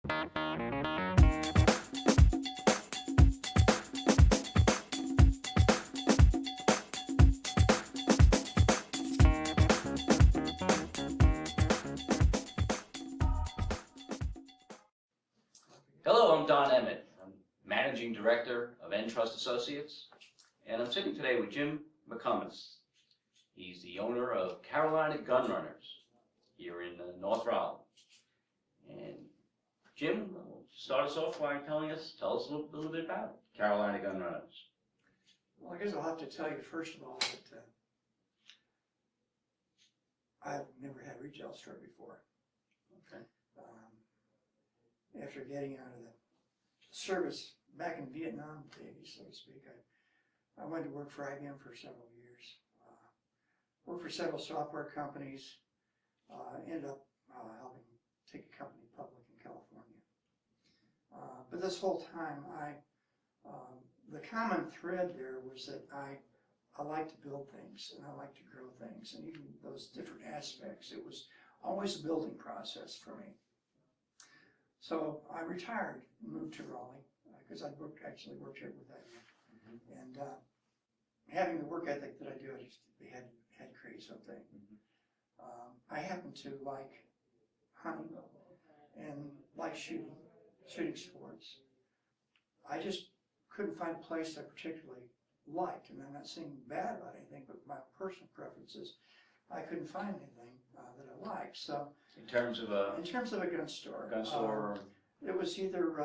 Hello, I'm Don Emmett. I'm Managing Director of Entrust Associates, and I'm sitting today with Jim McCummins. He's the owner of Carolina Gunrunners here in North Raleigh. And Jim, start us off by tell us a little bit about Carolina Gunrunners. Well, I guess I'll have to tell you first of all that I've never had a retail store before. Okay. After getting out of the service back in Vietnam days, so to speak, I went to work for IBM for several years. Worked for several software companies. Ended up helping take a company public in California. But this whole time, the common thread there was that I like to build things and I like to grow things, and even those different aspects, it was always a building process for me. So I retired and moved to Raleigh because I actually worked here with IBM. And having the work ethic that I do, I just had to create something. I happen to like hunting and like shooting sports. I just couldn't find a place I particularly liked, and I'm not saying bad about anything, but my personal preferences, I couldn't find anything that I liked. So In terms of a gun store, it was either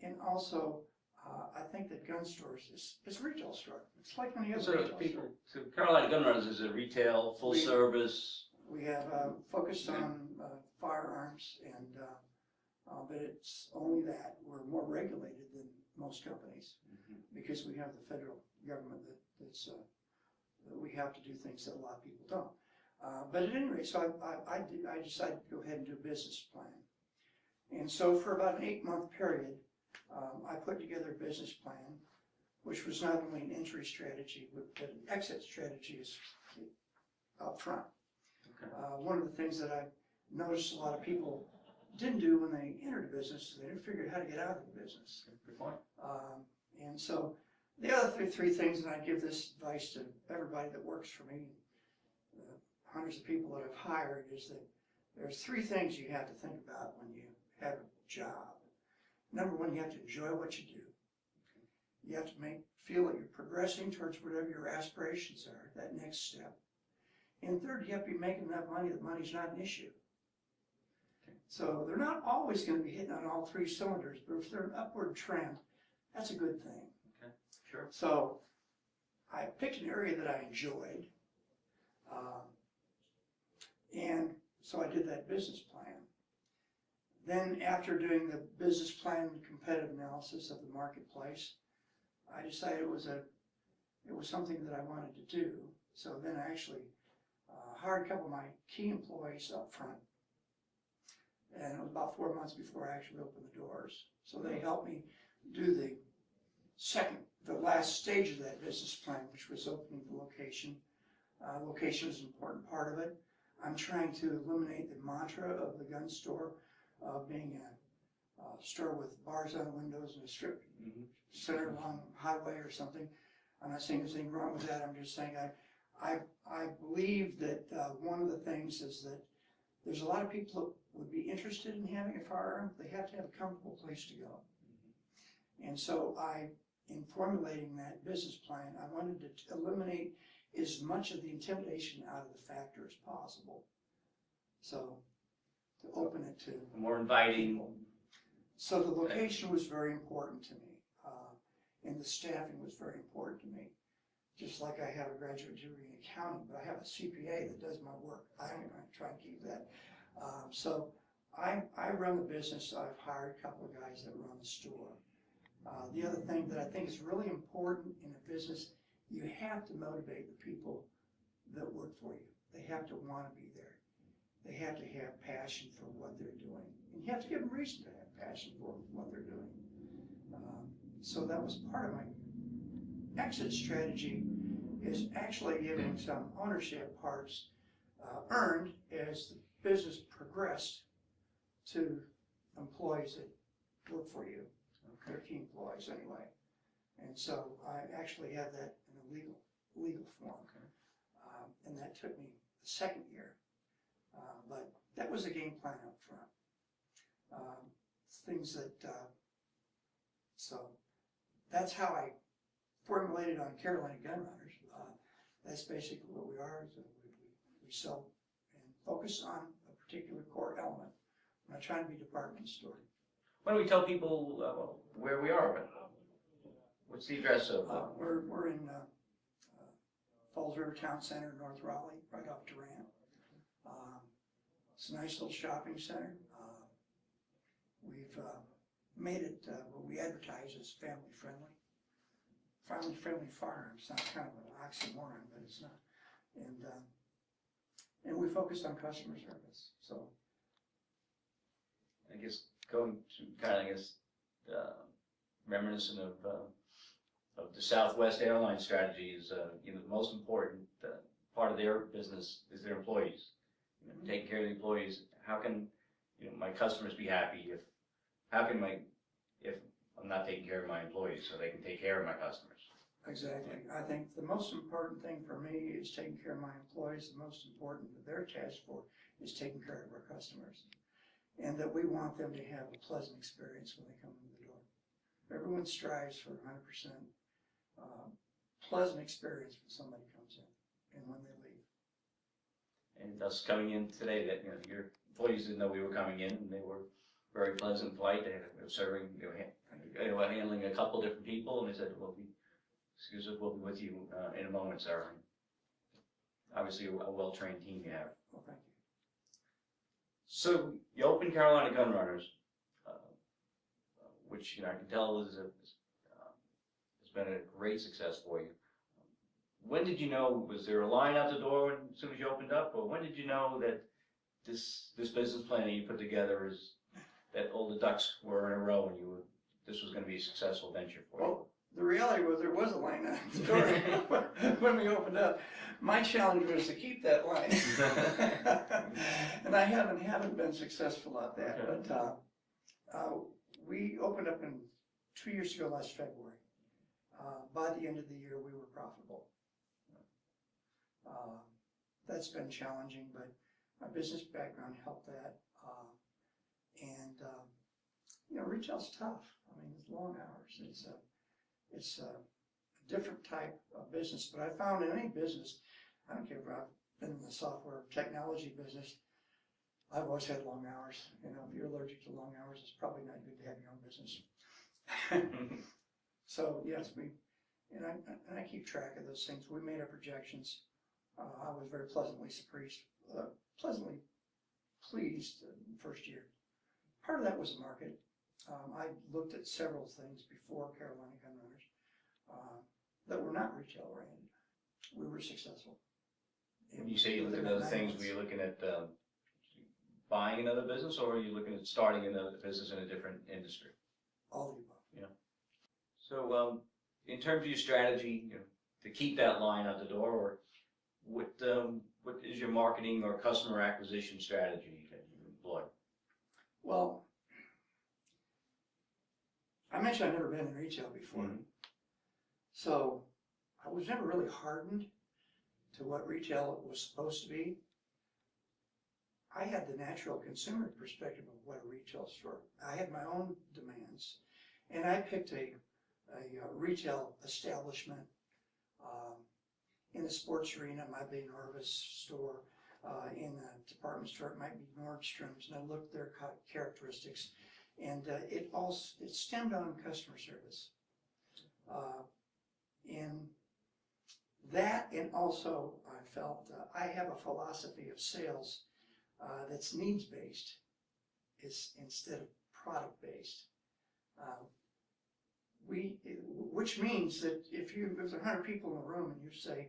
and also I think that gun stores is a retail store. It's like any other retail store. So Carolina Gunrunners is a retail, full service. We have focused on firearms, and but it's only that. We're more regulated than most companies because we have the federal government that we have to do things that a lot of people don't. But at any rate, so I decided to go ahead and do a business plan. And so for about an 8-month period, I put together a business plan, which was not only an entry strategy, but an exit strategy is up front. Okay. One of the things that I noticed a lot of people didn't do when they entered the business, they didn't figure out how to get out of the business. Good point. And so the other three things, and I give this advice to everybody that works for me, hundreds of people that I've hired, is that there's 3 things you have to think about when you have a job. Number one, you have to enjoy what you do. You have to feel that you're progressing towards whatever your aspirations are, that next step. And third, you have to be making enough money that money's not an issue. Okay. So they're not always going to be hitting on all 3 cylinders, but if they're an upward trend, that's a good thing. Okay, sure. So I picked an area that I enjoyed, and so I did that business plan. Then after doing the business plan and competitive analysis of the marketplace, I decided it was something that I wanted to do. So then I actually hired a couple of my key employees up front, and it was about 4 months before I actually opened the doors. So they helped me do the last stage of that business plan, which was opening the location. Location is an important part of it. I'm trying to eliminate the mantra of the gun store being a store with bars on the windows and a strip center along a highway or something. I'm not saying there's anything wrong with that. I'm just saying I believe that one of the things is that there's a lot of people that would be interested in having a firearm. They have to have a comfortable place to go. And so in formulating that business plan, I wanted to eliminate as much of the intimidation out of the factor as possible. So to open it to more inviting. people. So the location was very important to me, and the staffing was very important to me. Just like I have a graduate degree in accounting, but I have a CPA that does my work. I'm going to try and keep that. So I run the business. I've hired a couple of guys that run the store. The other thing that I think is really important in a business, you have to motivate the people that work for you. They have to want to be there. They have to have passion for what they're doing. And you have to give them reason to have passion for what they're doing. So that was part of my exit strategy, is actually giving some ownership parts earned as the business progressed to employees that work for you. They're key employees anyway. And so I actually had that in a legal form. Okay. And that took me the second year. But that was a game plan up front. Things that, so that's how I formulated on Carolina Gunrunners. That's basically what we are. Is we sell and focus on a particular core element. I'm not trying to be a department store. Why don't we tell people where we are? What's the address of? We're in Falls River Town Center, North Raleigh, right off Durant. It's a nice little shopping center. We've made it what we advertise as family friendly. Family friendly farm sounds kind of an oxymoron, but it's not. And we focus on customer service. So I guess going to kind of, reminiscent of the Southwest Airlines strategy is, the most important part of their business is their employees. Taking care of the employees. How can, my customers be happy if I'm not taking care of my employees so they can take care of my customers? exactly. I think the most important thing for me is taking care of my employees. The most important that they're tasked for is taking care of our customers. And that we want them to have a pleasant experience when they come in the door. Everyone strives for 100% pleasant experience when somebody comes in and when they leave. And thus coming in today, that your employees didn't know we were coming in, and they were very pleasant, polite. They were serving, handling a couple different people, and they said, "Excuse us, we'll be with you in a moment, sir." Obviously, a well-trained team you have. Well, thank you. So you opened Carolina Gunrunners, which I can tell has been a great success for you. When did you know? Was there a line out the door as soon as you opened up, or when did you know that this business plan that you put together is that all the ducks were in a row and this was going to be a successful venture for you? Well, the reality was there was a line out the door when we opened up. My challenge was to keep that line, and I haven't been successful at that. Okay. But we opened up 2 years ago, last February. By the end of the year, we were profitable. That's been challenging, but my business background helped that. Retail's tough. I mean, it's long hours. It's a different type of business. But I found in any business, I don't care if I've been in the software technology business, I've always had long hours. If you're allergic to long hours, it's probably not good to have your own business. So yes, I keep track of those things. We made our projections. I was very pleasantly pleased in the first year. Part of that was the market. I looked at several things before Carolina Gunrunners that were not retail oriented. We were successful. When you say you looked at other things, were you looking at buying another business, or are you looking at starting another business in a different industry? All of the above. Yeah. So, in terms of your strategy, to keep that line out the door, or what is your marketing or customer acquisition strategy that you employ? Well, I mentioned I've never been in retail before. Mm-hmm. So I was never really hardened to what retail was supposed to be. I had the natural consumer perspective of what a retail store. I had my own demands, and I picked a retail establishment in the sports arena. It might be an Orvis store. In a department store, it might be Nordstrom's, and I looked at their characteristics, and it stemmed on customer service. In that, and also I felt I have a philosophy of sales that's needs-based instead of product-based. Which means that if there's 100 people in the room and you say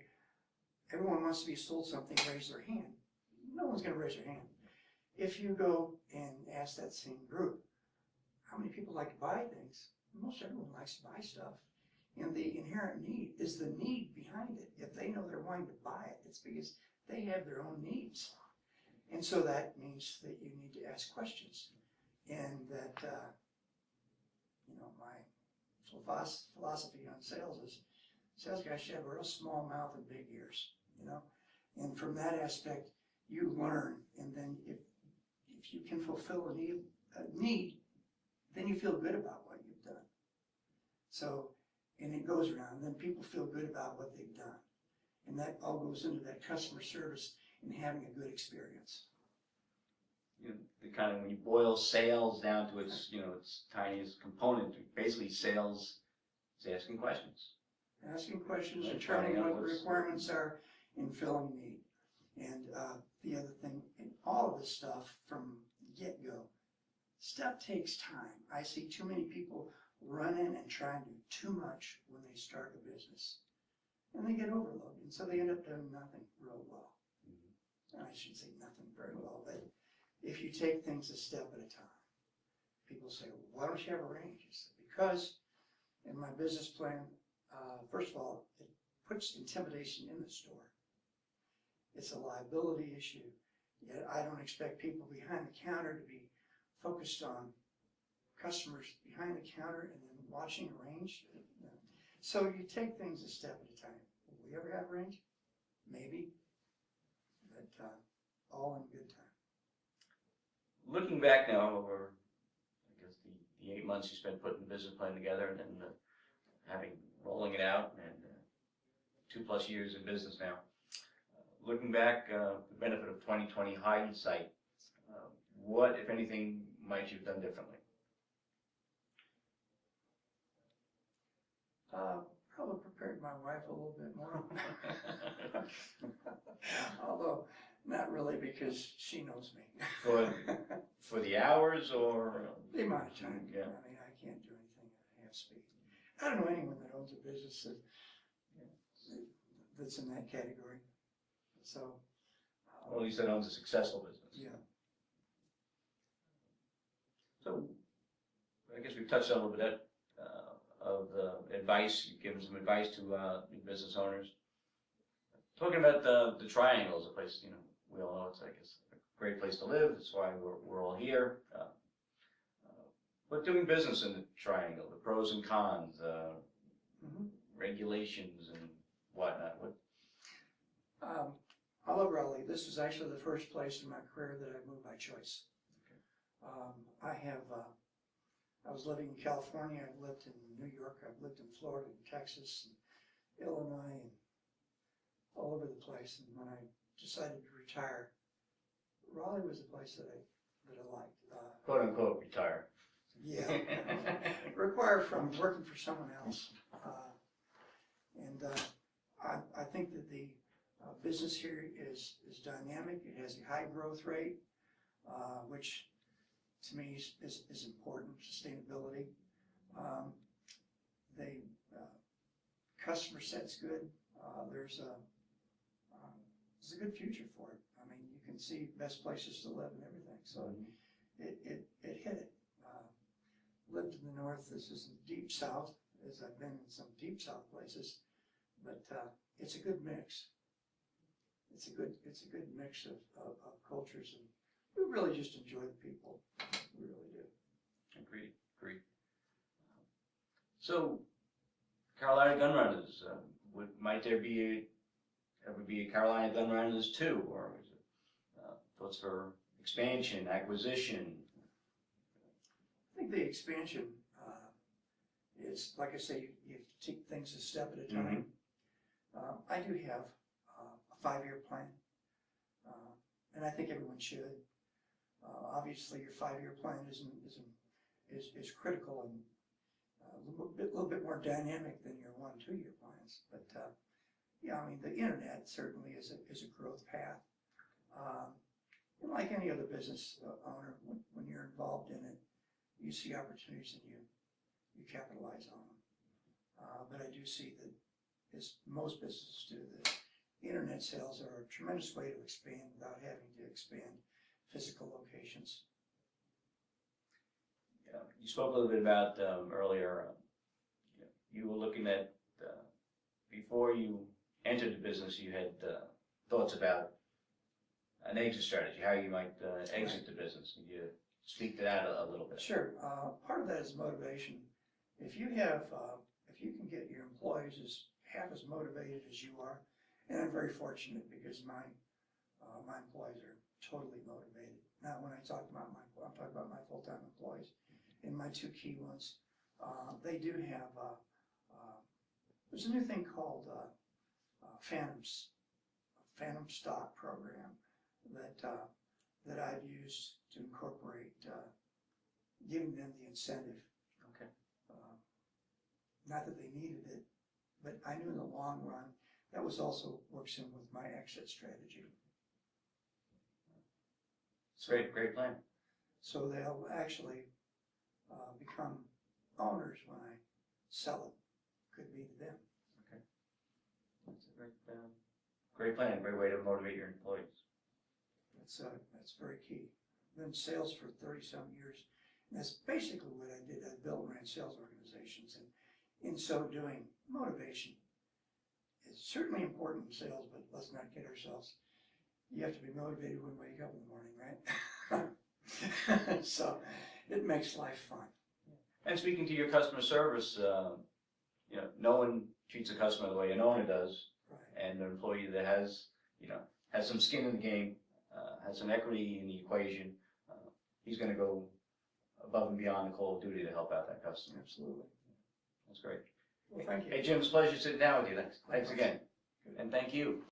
everyone wants to be sold something, raise their hand. No one's going to raise their hand. If you go and ask that same group, how many people like to buy things? Most everyone likes to buy stuff. And the inherent need is the need behind it. If they know they're wanting to buy it, it's because they have their own needs. And so that means that you need to ask questions. And that, my philosophy on sales is sales guys should have a real small mouth and big ears, And from that aspect, you learn. And then if you can fulfill a need, then you feel good about what you've done. So, and it goes around, then people feel good about what they've done. And that all goes into that customer service and having a good experience. The kind of, when you boil sales down to its, its tiniest component, basically sales is asking questions. Asking questions, And determining finding out what the requirements are, and filling need. And the other thing, in all of this stuff from get-go, stuff takes time. I see too many people run in and try and do too much when they start a business. And they get overloaded, and so they end up doing nothing real well. And I shouldn't say nothing very well, but if you take things a step at a time, people say, well, why don't you have a range? I said, because in my business plan, first of all, it puts intimidation in the store. It's a liability issue. Yet I don't expect people behind the counter to be focused on customers behind the counter and then watching a range. So you take things a step at a time. Will we ever have range? Maybe, but all in good time. Looking back now over, I guess, the 8 months you spent putting the business plan together and then rolling it out, and 2+ years in business now. Looking back, the benefit of 20/20 hindsight, what, if anything, might you have done differently? Probably prepared my wife a little bit more. Although, not really, because she knows me. For the hours or? The amount of time. Yeah. I mean, I can't do anything at half speed. I don't know anyone that owns a business that's in that category. So. Well, you said owns a successful business. Yeah. So, I guess we've touched on a little bit of advice. You've given some advice to new business owners. Talking about the Triangle is a place, we all know it's, I guess, a great place to live. That's why we're all here. But doing business in the Triangle, the pros and cons, regulations and whatnot. I love Raleigh. This was actually the first place in my career that I moved by choice. Okay. I was living in California. I've lived in New York. I've lived in Florida and Texas and Illinois and all over the place. And when I decided to retire, Raleigh was the place that I liked. Quote unquote retire. Yeah. Required from working for someone else. I think that the business here is dynamic. It has a high growth rate, which to me is important. Sustainability. The customer set's good. There's a good future for it. I mean, you can see best places to live and everything. So it hit it. Lived in the north. This is the deep south, as I've been in some deep south places, but it's a good mix. It's a good mix of cultures, and we really just enjoy the people. We really do. Agreed. So, Carolina Gunrunners, might there ever be a Carolina Gunrunners 2, or is it thoughts for expansion, acquisition? I think the expansion is, like I say, you have to take things a step at a time. I do have a 5-year plan, and I think everyone should. Obviously, your 5-year plan is critical and a little bit more dynamic than your 1- and 2-year plans. But yeah, I mean, the internet certainly is a growth path. And like any other business owner, when you're involved in it, you see opportunities and you capitalize on them. But I do see that, as most businesses do, that internet sales are a tremendous way to expand without having to expand physical locations. Yeah, you spoke a little bit about earlier. You were looking at before you entered the business. You had thoughts about an exit strategy, how you might exit the business. Can you speak to that a little bit? Sure. Part of that is motivation. If you have, if you can get your employees half as motivated as you are, and I'm very fortunate because my employees are totally motivated. Now, when I talk about I'm talking about my full-time employees and my two key ones. They do have, there's a new thing called phantom stock program that I've used to incorporate giving them the incentive. Okay. Not that they needed it, but I knew in the long run that was also works in with my exit strategy. It's a great plan. So they'll actually become owners when I sell it. Could be to them. Okay. That's a great plan, great way to motivate your employees. That's very key. Been in sales for 30-some years. And that's basically what I did. I built and ran sales organizations, and in so doing, motivation is certainly important in sales, but let's not kid ourselves. You have to be motivated when you wake up in the morning, right? So it makes life fun. And speaking to your customer service, you know, no one treats a customer the way an owner does, Right. and an employee that has, you know, has some skin in the game, has some equity in the equation, he's going to go above and beyond the call of duty to help out that customer. Absolutely. That's great. Well, thank you. Hey, Jim, it's a pleasure sitting down with you. Thanks again. And thank you.